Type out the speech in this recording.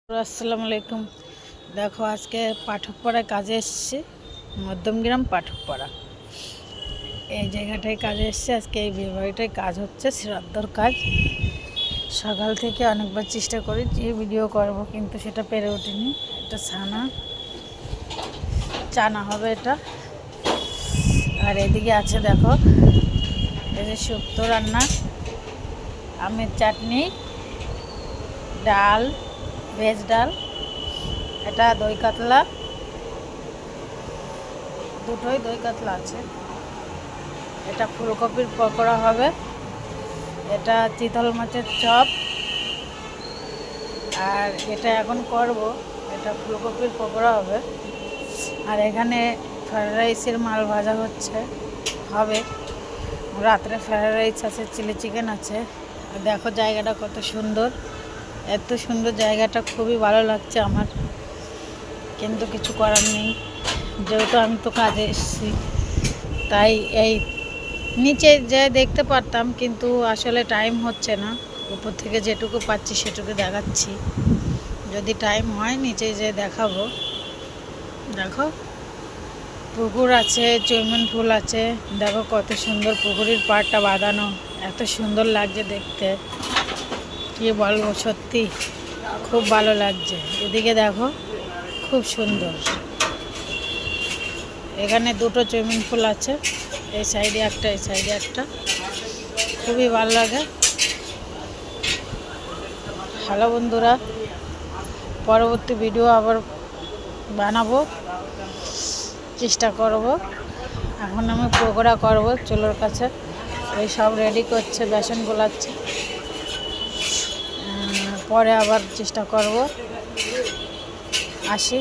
আসসালামু আলাইকুম। দেখো আজকে পাঠকপাড়ায় কাজে এসেছি, মধ্যমগ্রাম পাঠকপাড়া এই জায়গাটায় কাজে এসেছি। আজকে এই বিয়েবাড়িটায় কাজ হচ্ছে, শ্রাদ্ধর কাজ। সকাল থেকে অনেকবার চেষ্টা করি যে ভিডিও করব, কিন্তু সেটা পেরে ওঠেনি। এটা চানা হবে এটা। আর এদিকে আছে দেখো, এই যে শুক্তো রান্না, আমের চাটনি, ডাল, ভেজ ডাল, এটা দই কাতলা, দুটোই দই কাতলা আছে। এটা ফুলকপির পকোড়া হবে, এটা চিতল মাছের চপ। আর এটা এখন করব, এটা ফুলকপির পকোড়া হবে। আর এখানে ফ্রায়েড রাইসের মাল ভাজা হবে। রাত্রে ফ্রায়েড রাইস আছে, চিলি চিকেন আছে। আর দেখো জায়গাটা কত সুন্দর, এত সুন্দর জায়গাটা, খুবই ভালো লাগছে আমার। কিন্তু কিছু করার নেই, যেহেতু আমি তো কাজে এসেছি, তাই এই নিচে যে দেখতে পারতাম, কিন্তু আসলে টাইম হচ্ছে না। উপর থেকে যেটুকু পাচ্ছি সেটুকু দেখাচ্ছি, যদি টাইম হয় নিচে যে দেখাবো। দেখো পুকুর আছে, চৈমন ফুল আছে। দেখো কত সুন্দর পুকুরের পাড়টা বাঁধানো, এত সুন্দর লাগছে দেখতে, কি বলবো, সত্যি খুব ভালো লাগছে। এদিকে দেখো খুব সুন্দর, এখানে দুটো চৈমন ফুল আছে, এই সাইডে একটা, এই সাইডে একটা, খুবই ভালো লাগে। হ্যালো বন্ধুরা, পরবর্তী ভিডিও আবার বানাবো, চেষ্টা করব। এখন আমি পকোড়া করব চুলোর কাছে, এই সব রেডি করছে, বেসন গোলাচ্ছে। পরে আবার চেষ্টা করব। আসি।